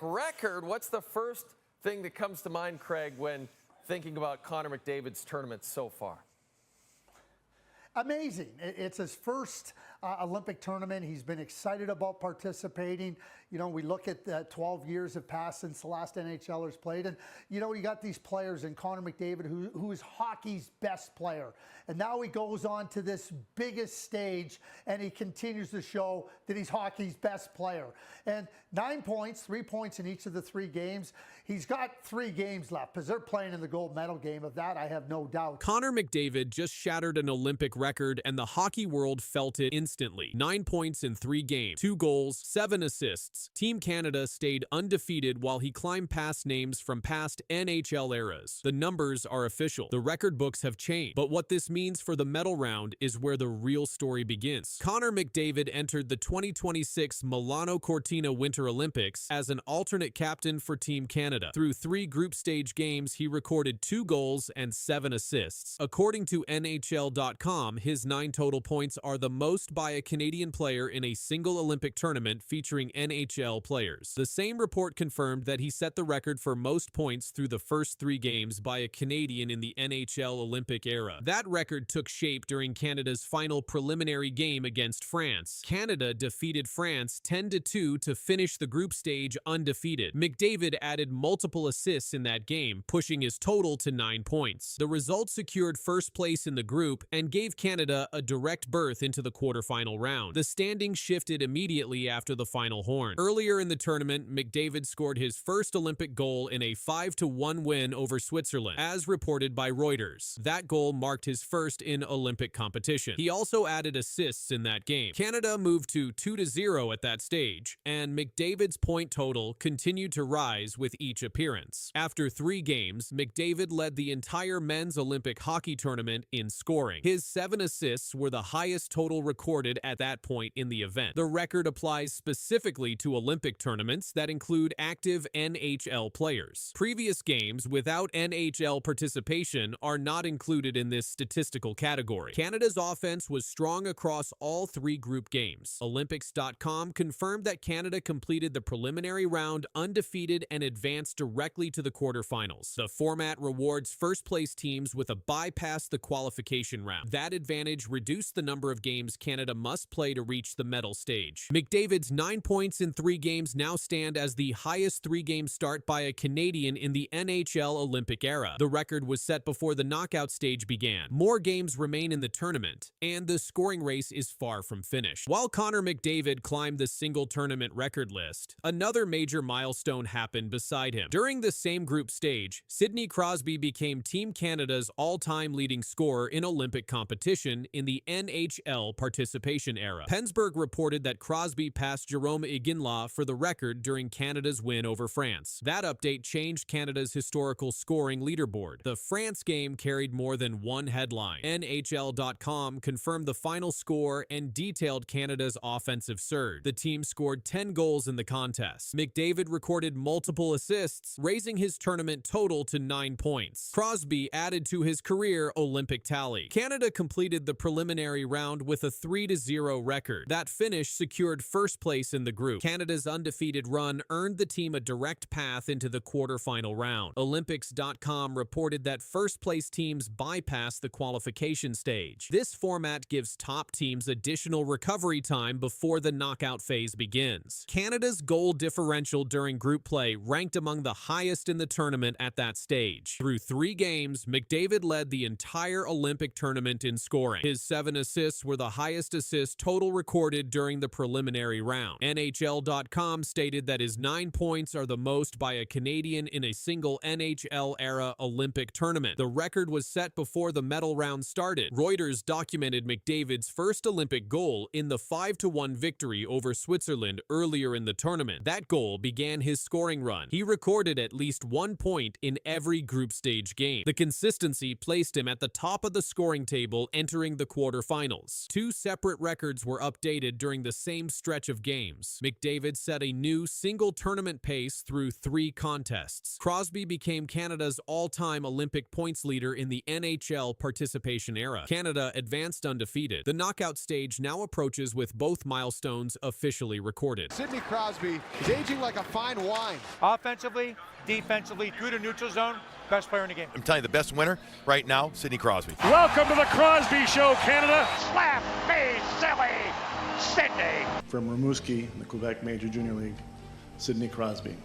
record. What's the first thing that comes to mind, Craig, when thinking about Connor McDavid's tournament so far? Amazing. It's his first Olympic tournament. He's been excited about participating. You know, we look at 12 years have passed since the last NHLers played. And, you know, you got these players and Connor McDavid, who is hockey's best player. And now he goes on to this biggest stage and he continues to show that he's hockey's best player. And 9 points, 3 points in each of the 3 games. He's got 3 games left because they're playing in the gold medal game. Of that, I have no doubt. Connor McDavid just shattered an Olympic record and the hockey world felt it instantly. 9 points in 3 games, 2 goals, 7 assists. Team Canada stayed undefeated while he climbed past names from past NHL eras. The numbers are official. The record books have changed. But what this means for the medal round is where the real story begins. Connor McDavid entered the 2026 Milano-Cortina Winter Olympics as an alternate captain for Team Canada. Through 3 group stage games, he recorded 2 goals and 7 assists. According to NHL.com, his 9 total points are the most by a Canadian player in a single Olympic tournament featuring NHL players. The same report confirmed that he set the record for most points through the first 3 games by a Canadian in the NHL Olympic era. That record took shape during Canada's final preliminary game against France. Canada defeated France 10-2 to finish the group stage undefeated. McDavid added multiple assists in that game, pushing his total to 9 points. The result secured first place in the group and gave Canada a direct berth into the quarterfinal round. The standings shifted immediately after the final horn. Earlier in the tournament, McDavid scored his first Olympic goal in a 5-1 win over Switzerland, as reported by Reuters. That goal marked his first in Olympic competition. He also added assists in that game. Canada moved to 2-0 at that stage, and McDavid's point total continued to rise with each appearance. After 3 games, McDavid led the entire men's Olympic hockey tournament in scoring. His 7 assists were the highest total recorded at that point in the event. The record applies specifically to Olympic tournaments that include active NHL players. Previous games without NHL participation are not included in this statistical category. Canada's offense was strong across all 3 group games. Olympics.com confirmed that Canada completed the preliminary round undefeated and advanced directly to the quarterfinals. The format rewards first-place teams with a bye past the qualification round. That advantage reduced the number of games Canada must play to reach the medal stage. McDavid's 9 points in 3 games now stand as the highest 3-game start by a Canadian in the NHL Olympic era. The record was set before the knockout stage began. More games remain in the tournament, and the scoring race is far from finished. While Connor McDavid climbed the single tournament record list, another major milestone happened beside him. During the same group stage, Sidney Crosby became Team Canada's all-time leading scorer in Olympic competition in the NHL participation era. Pensburg reported that Crosby passed Jerome Iginla for the record during Canada's win over France. That update changed Canada's historical scoring leaderboard. The France game carried more than one headline. NHL.com confirmed the final score and detailed Canada's offensive surge. The team scored 10 goals in the contest. McDavid recorded multiple assists, raising his tournament total to 9 points. Crosby added to his career Olympic tally. Canada completed the preliminary round with a 3-0 record. That finish secured first place in the group. Canada's undefeated run earned the team a direct path into the quarterfinal round. Olympics.com reported that first-place teams bypassed the qualification stage. This format gives top teams additional recovery time before the knockout phase begins. Canada's goal differential during group play ranked among the highest in the tournament at that stage. Through 3 games, McDavid led the entire Olympic tournament in scoring. His 7 assists were the highest assist total recorded during the preliminary round. NHL.com stated that his 9 points are the most by a Canadian in a single NHL-era Olympic tournament. The record was set before the medal round started. Reuters documented McDavid's first Olympic goal in the 5-1 victory over Switzerland earlier in the tournament. That goal began his scoring run. He recorded at least 1 point in every group stage game. The consistency placed him at the top of the scoring table entering the quarterfinals. 2 separate separate records were updated during the same stretch of games. McDavid set a new single tournament pace through 3 contests. Crosby became Canada's all-time Olympic points leader in the NHL participation era. Canada advanced undefeated. The knockout stage now approaches with both milestones officially recorded. Sidney Crosby is aging like a fine wine. Offensively, defensively, through the neutral zone, best player in the game. I'm telling you, the best winner right now, Sidney Crosby. Welcome to the Crosby Show, Canada. Slap me, silly, Sidney. From Rimouski in the Quebec Major Junior League, Sidney Crosby.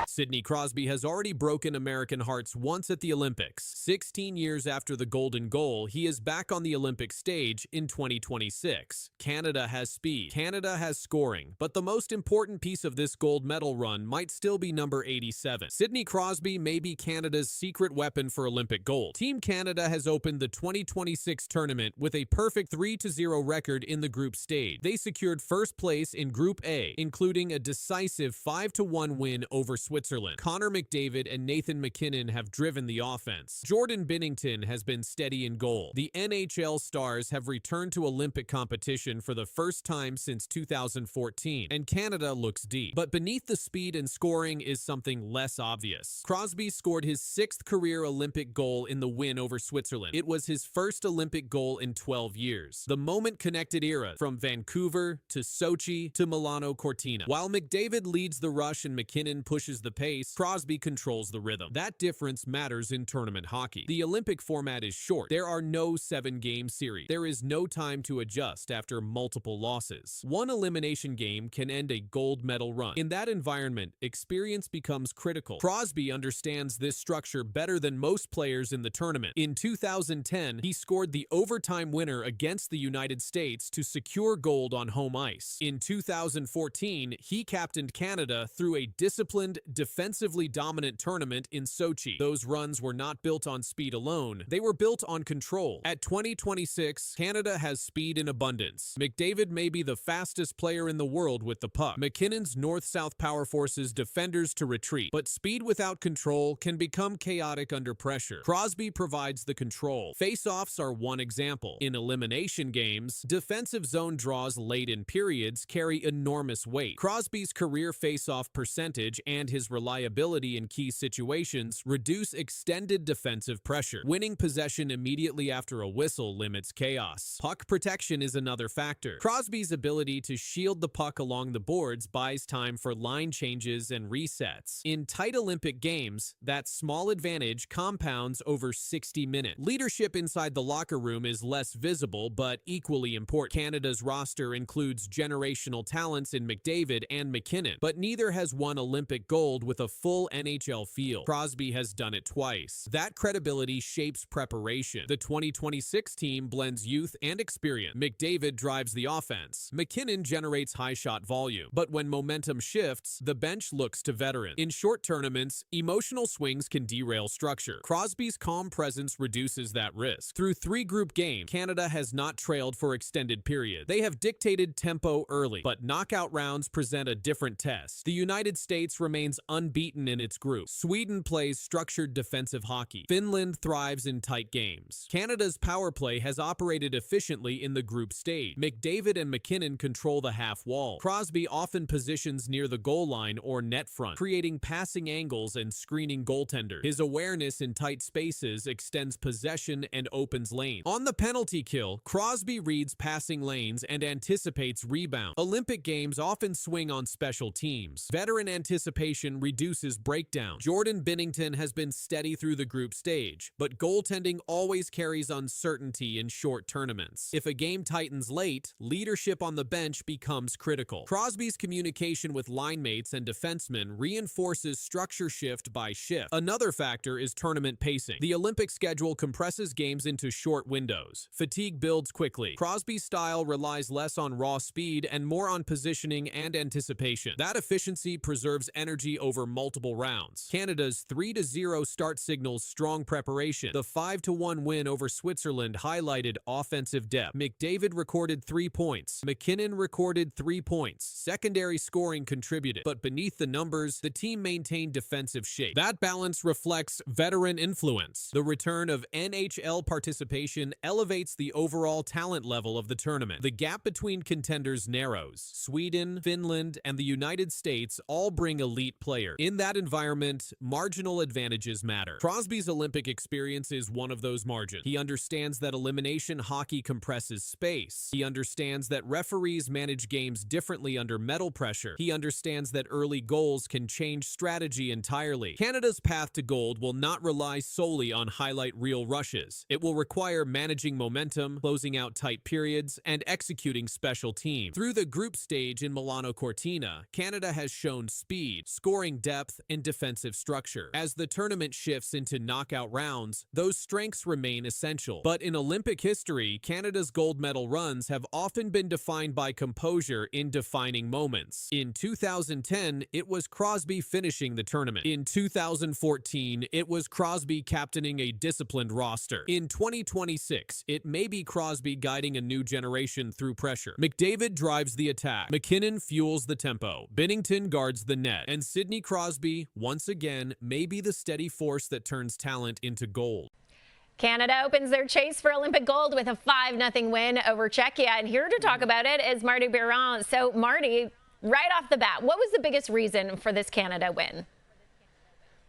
Sidney Crosby has already broken American hearts once at the Olympics. 16 years after the golden goal, he is back on the Olympic stage in 2026. Canada has speed. Canada has scoring. But the most important piece of this gold medal run might still be number 87. Sidney Crosby may be Canada's secret weapon for Olympic gold. Team Canada has opened the 2026 tournament with a perfect 3-0 record in the group stage. They secured first place in Group A, including a decisive 5-1 win over Switzerland. Connor McDavid and Nathan MacKinnon have driven the offense. Jordan Binnington has been steady in goal. The NHL stars have returned to Olympic competition for the first time since 2014, and Canada looks deep. But beneath the speed and scoring is something less obvious. Crosby scored his 6th career Olympic goal in the win over Switzerland. It was his first Olympic goal in 12 years. The moment-connected era, from Vancouver to Sochi to Milano-Cortina. While McDavid leads the rush and MacKinnon pushes the pace, Crosby controls the rhythm. That difference matters in tournament hockey. The Olympic format is short. There are no 7-game series. There is no time to adjust after multiple losses. One elimination game can end a gold medal run. In that environment, experience becomes critical. Crosby understands this structure better than most players in the tournament. In 2010, he scored the overtime winner against the United States to secure gold on home ice. In 2014, he captained Canada through a disciplined, defensively dominant tournament in Sochi. Those runs were not built on speed alone. They were built on control. At 2026, Canada has speed in abundance. McDavid may be the fastest player in the world with the puck. MacKinnon's north-south power forces defenders to retreat. But speed without control can become chaotic under pressure. Crosby provides the control. Face-offs are one example. In elimination games, defensive zone draws late in periods carry enormous weight. Crosby's career face-off percentage and his reliability in key situations reduce extended defensive pressure. Winning possession immediately after a whistle limits chaos. Puck protection is another factor. Crosby's ability to shield the puck along the boards buys time for line changes and resets. In tight Olympic games, that small advantage compounds over 60 minutes. Leadership inside the locker room is less visible but equally important. Canada's roster includes generational talents in McDavid and MacKinnon, but neither has won Olympic gold with a full NHL field. Crosby has done it twice. That credibility shapes preparation. The 2026 team blends youth and experience. McDavid drives the offense. MacKinnon generates high shot volume. But when momentum shifts, the bench looks to veterans. In short tournaments, emotional swings can derail structure. Crosby's calm presence reduces that risk. Through 3 group games, Canada has not trailed for extended periods. They have dictated tempo early, but knockout rounds present a different test. The United States remains unbeaten in its group. Sweden plays structured defensive hockey. Finland thrives in tight games. Canada's power play has operated efficiently in the group stage. McDavid and MacKinnon control the half wall. Crosby often positions near the goal line or net front, creating passing angles and screening goaltenders. His awareness in tight spaces extends possession and opens lanes. On the penalty kill, Crosby reads passing lanes and anticipates rebound. Olympic games often swing on special teams. Veteran anticipation reduces breakdown. Jordan Binnington has been steady through the group stage, but goaltending always carries uncertainty in short tournaments. If a game tightens late, leadership on the bench becomes critical. Crosby's communication with line mates and defensemen reinforces structure shift by shift. Another factor is tournament pacing. The Olympic schedule compresses games into short windows. Fatigue builds quickly. Crosby's style relies less on raw speed and more on positioning and anticipation. That efficiency preserves energy over over multiple rounds. Canada's 3-0 start signals strong preparation. The 5-1 win over Switzerland highlighted offensive depth. McDavid recorded 3 points. McKinnon recorded 3 points. Secondary scoring contributed, but beneath the numbers, the team maintained defensive shape. That balance reflects veteran influence. The return of NHL participation elevates the overall talent level of the tournament. The gap between contenders narrows. Sweden, Finland, and the United States all bring elite players. In that environment, marginal advantages matter. Crosby's Olympic experience is one of those margins. He understands that elimination hockey compresses space. He understands that referees manage games differently under mental pressure. He understands that early goals can change strategy entirely. Canada's path to gold will not rely solely on highlight reel rushes. It will require managing momentum, closing out tight periods, and executing special teams. Through the group stage in Milano-Cortina, Canada has shown speed, scoring depth, and defensive structure. As the tournament shifts into knockout rounds, those strengths remain essential. But in Olympic history, Canada's gold medal runs have often been defined by composure in defining moments. In 2010, it was Crosby finishing the tournament. In 2014, it was Crosby captaining a disciplined roster. In 2026, it may be Crosby guiding a new generation through pressure. McDavid drives the attack. McKinnon fuels the tempo. Binnington guards the net. And Sidney Crosby, once again, may be the steady force that turns talent into gold. Canada opens their chase for Olympic gold with a 5-0 win over Czechia. And here to talk about it is Marty Biron. So, Marty, right off the bat, what was the biggest reason for this Canada win?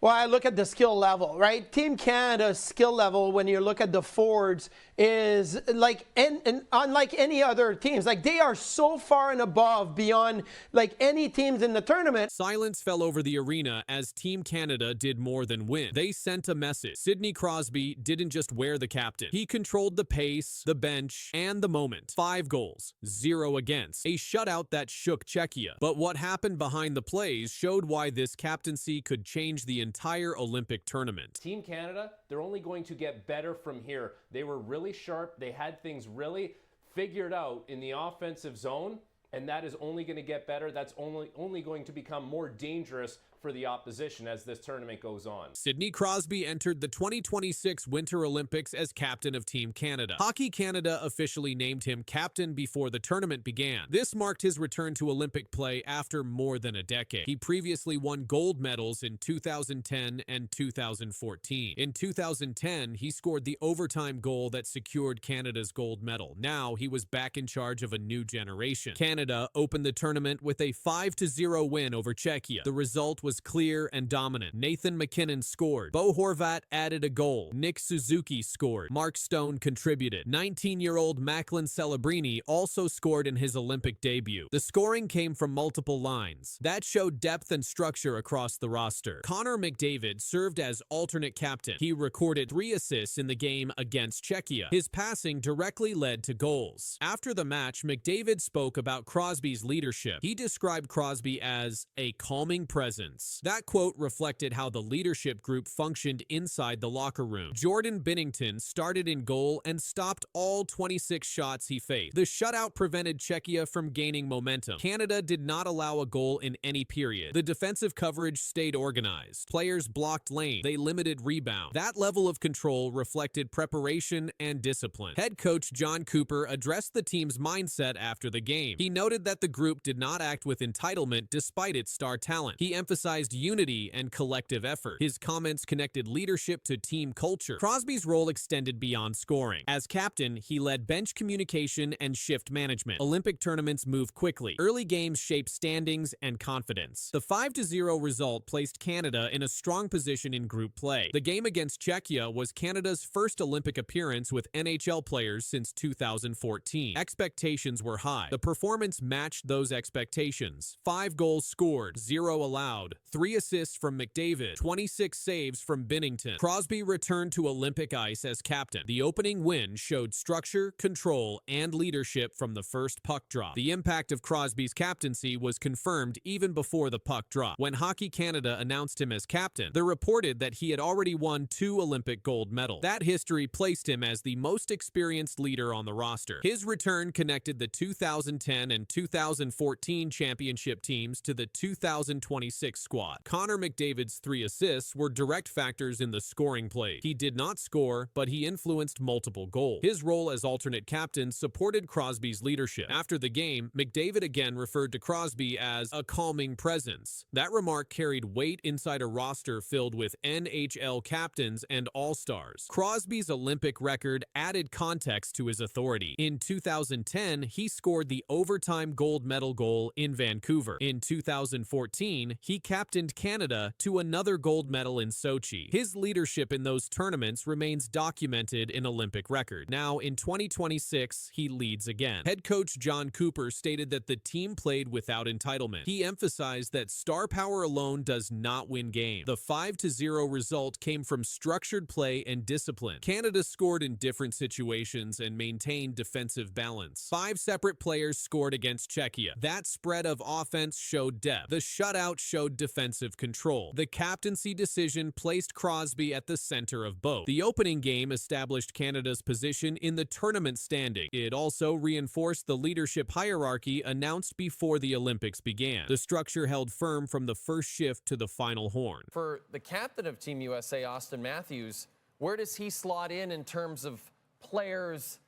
Well, I look at the skill level, right? Team Canada's skill level, when you look at the forwards, is like, and unlike any other teams, like they are so far and above beyond like any teams in the tournament. Silence fell over the arena as Team Canada did more than win. They sent a message. Sidney Crosby didn't just wear the captain. He controlled the pace, the bench, and the moment. 5 goals, 0 against. A shutout that shook Czechia. But what happened behind the plays showed why this captaincy could change the entire Olympic tournament. Team Canada, they're only going to get better from here. They were really sharp. They had things really figured out in the offensive zone, and that is only going to get better. That's only going to become more dangerous for the opposition as this tournament goes on. Sidney Crosby entered the 2026 Winter Olympics as captain of Team Canada. Hockey Canada officially named him captain before the tournament began. This marked his return to Olympic play after more than a decade. He previously won gold medals in 2010 and 2014. In 2010, he scored the overtime goal that secured Canada's gold medal. Now he was back in charge of a new generation. Canada opened the tournament with a 5-0 win over Czechia. The result was clear and dominant. Nathan McKinnon scored. Bo Horvat added a goal. Nick Suzuki scored. Mark Stone contributed. 19-year-old Macklin Celebrini also scored in his Olympic debut. The scoring came from multiple lines. That showed depth and structure across the roster. Connor McDavid served as alternate captain. He recorded 3 assists in the game against Czechia. His passing directly led to goals. After the match, McDavid spoke about Crosby's leadership. He described Crosby as a calming presence. That quote reflected how the leadership group functioned inside the locker room. Jordan Binnington started in goal and stopped all 26 shots he faced. The shutout prevented Czechia from gaining momentum. Canada did not allow a goal in any period. The defensive coverage stayed organized. Players blocked lane. They limited rebound. That level of control reflected preparation and discipline. Head coach John Cooper addressed the team's mindset after the game. He noted that the group did not act with entitlement despite its star talent. He emphasized unity and collective effort. His comments connected leadership to team culture. Crosby's role extended beyond scoring. As captain, he led bench communication and shift management. Olympic tournaments move quickly. Early games shape standings and confidence. The 5-0 result placed Canada in a strong position in group play. The game against Czechia was Canada's first Olympic appearance with NHL players since 2014. Expectations were high. The performance matched those expectations. 5 goals scored, 0 allowed, 3 assists from McDavid, 26 saves from Binnington. Crosby returned to Olympic ice as captain. The opening win showed structure, control, and leadership from the first puck drop. The impact of Crosby's captaincy was confirmed even before the puck drop. When Hockey Canada announced him as captain, they reported that he had already won 2 Olympic gold medals. That history placed him as the most experienced leader on the roster. His return connected the 2010 and 2014 championship teams to the 2026 squad. Connor McDavid's 3 assists were direct factors in the scoring play. He did not score, but he influenced multiple goals. His role as alternate captain supported Crosby's leadership. After the game, McDavid again referred to Crosby as a calming presence. That remark carried weight inside a roster filled with NHL captains and all-stars. Crosby's Olympic record added context to his authority. In 2010, he scored the overtime gold medal goal in Vancouver. In 2014, he captained Canada to another gold medal in Sochi. His leadership in those tournaments remains documented in Olympic record. Now, in 2026, he leads again. Head coach John Cooper stated that the team played without entitlement. He emphasized that star power alone does not win games. The 5-0 result came from structured play and discipline. Canada scored in different situations and maintained defensive balance. 5 separate players scored against Czechia. That spread of offense showed depth. The shutout showed defensive control. The captaincy decision placed Crosby at the center of both. The opening game established Canada's position in the tournament standing. It also reinforced the leadership hierarchy announced before the Olympics began. The structure held firm from the first shift to the final horn. For the captain of Team USA, Austin Matthews, where does he slot in terms of players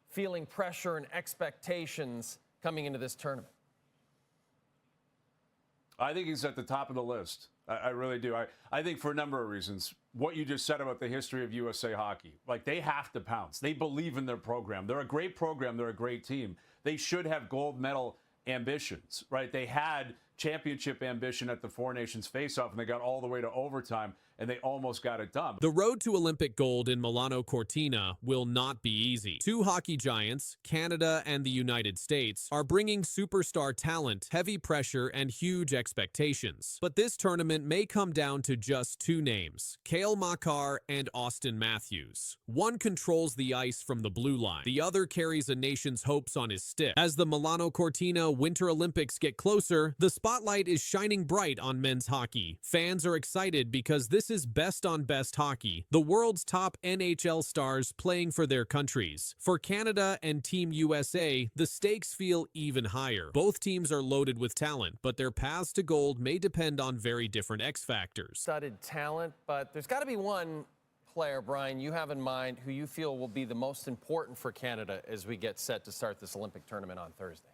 feeling pressure and expectations coming into this tournament? I think he's at the top of the list. I really do. I think for a number of reasons. What you just said about the history of USA hockey, like they have to pounce. They believe in their program. They're a great program. They're a great team. They should have gold medal ambitions, right? They had championship ambition at the Four Nations face-off, and they got all the way to overtime, and they almost got it done. The road to Olympic gold in Milano-Cortina will not be easy. 2 hockey giants, Canada and the United States, are bringing superstar talent, heavy pressure, and huge expectations. But this tournament may come down to just 2 names, Cale Makar and Austin Matthews. One controls the ice from the blue line. The other carries a nation's hopes on his stick. As the Milano-Cortina Winter Olympics get closer, the spotlight is shining bright on men's hockey. Fans are excited because this is best on best hockey, the world's top NHL stars playing for their countries. For Canada and Team USA, the stakes feel even higher. Both teams are loaded with talent, but their paths to gold may depend on very different X factors. Studded talent, but there's got to be one player, Brian, you have in mind who you feel will be the most important for Canada as we get set to start this Olympic tournament on Thursday.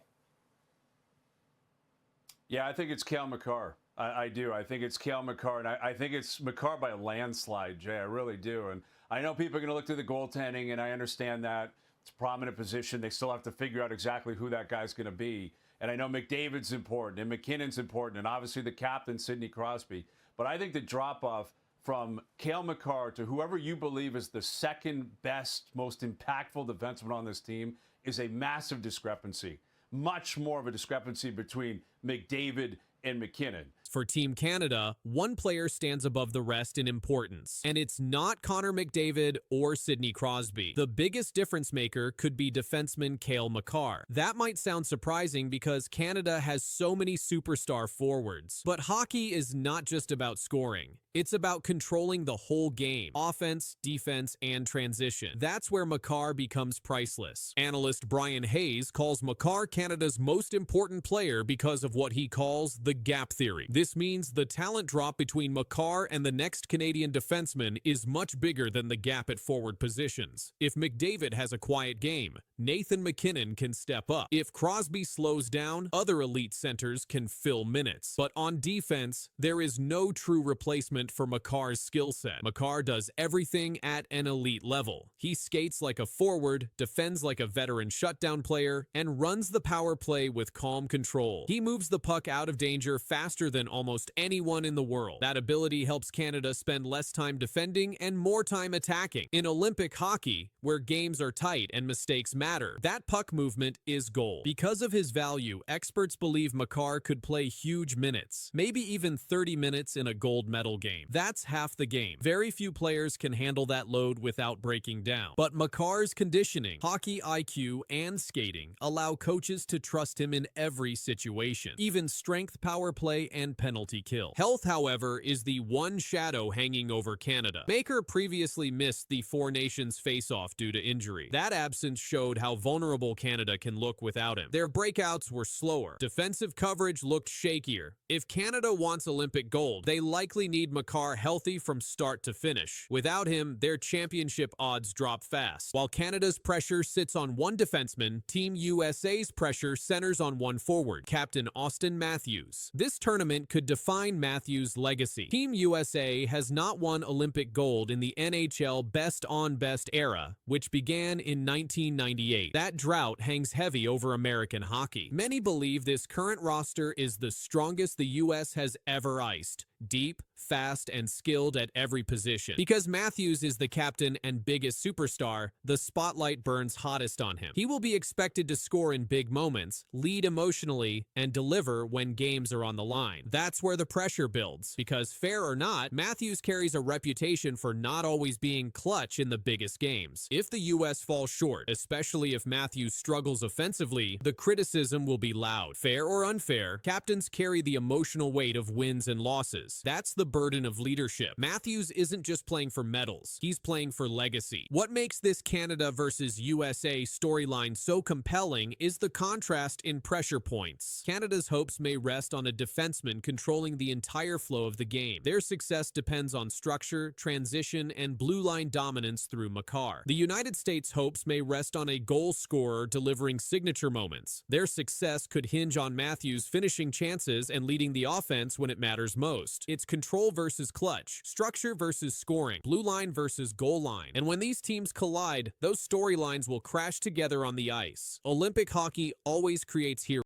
Yeah, I think it's Cale Makar. I do. I think it's Cale Makar, and I think it's Makar by a landslide, Jay. I really do. And I know people are going to look to the goaltending, and I understand that. It's a prominent position. They still have to figure out exactly who that guy's going to be. And I know McDavid's important, and McKinnon's important, and obviously the captain, Sidney Crosby. But I think the drop-off from Cale Makar to whoever you believe is the second best, most impactful defenseman on this team is a massive discrepancy. Much more of a discrepancy between McDavid and McKinnon. For Team Canada, one player stands above the rest in importance, and it's not Connor McDavid or Sidney Crosby. The biggest difference maker could be defenseman Cale Makar. That might sound surprising because Canada has so many superstar forwards. But hockey is not just about scoring. It's about controlling the whole game, offense, defense, and transition. That's where Makar becomes priceless. Analyst Brian Hayes calls Makar Canada's most important player because of what he calls the gap theory. This means the talent drop between Makar and the next Canadian defenseman is much bigger than the gap at forward positions. If McDavid has a quiet game, Nathan McKinnon can step up. If Crosby slows down, other elite centers can fill minutes. But on defense, there is no true replacement for Makar's skill set. Makar does everything at an elite level. He skates like a forward, defends like a veteran shutdown player, and runs the power play with calm control. He moves the puck out of danger faster than almost anyone in the world. That ability helps Canada spend less time defending and more time attacking. In Olympic hockey, where games are tight and mistakes matter, that puck movement is gold. Because of his value, experts believe Makar could play huge minutes, maybe even 30 minutes in a gold medal game. game. That's half the game. Very few players can handle that load without breaking down. But Makar's conditioning, hockey IQ, and skating allow coaches to trust him in every situation, even strength, power play, and penalty kill. Health, however, is the one shadow hanging over Canada. Baker previously missed the Four Nations face-off due to injury. That absence showed how vulnerable Canada can look without him. Their breakouts were slower. Defensive coverage looked shakier. If Canada wants Olympic gold, they likely need Makar healthy from start to finish. Without him, their championship odds drop fast. While Canada's pressure sits on one defenseman, Team USA's pressure centers on one forward, Captain Austin Matthews. This tournament could define Matthews' legacy. Team USA has not won Olympic gold in the NHL best-on-best era, which began in 1998. That drought hangs heavy over American hockey. Many believe this current roster is the strongest the U.S. has ever iced. Deep, fast, and skilled at every position. Because Matthews is the captain and biggest superstar, the spotlight burns hottest on him. He will be expected to score in big moments, lead emotionally, and deliver when games are on the line. That's where the pressure builds. Because fair or not, Matthews carries a reputation for not always being clutch in the biggest games. If the U.S. falls short, especially if Matthews struggles offensively, the criticism will be loud. Fair or unfair, captains carry the emotional weight of wins and losses. That's the burden of leadership. Matthews isn't just playing for medals, he's playing for legacy. What makes this Canada versus USA storyline so compelling is the contrast in pressure points. Canada's hopes may rest on a defenseman controlling the entire flow of the game. Their success depends on structure, transition, and blue line dominance through Makar. The United States' hopes may rest on a goal scorer delivering signature moments. Their success could hinge on Matthews finishing chances and leading the offense when it matters most. It's control versus clutch, structure versus scoring, blue line versus goal line. And when these teams collide, those storylines will crash together on the ice. Olympic hockey always creates heroes.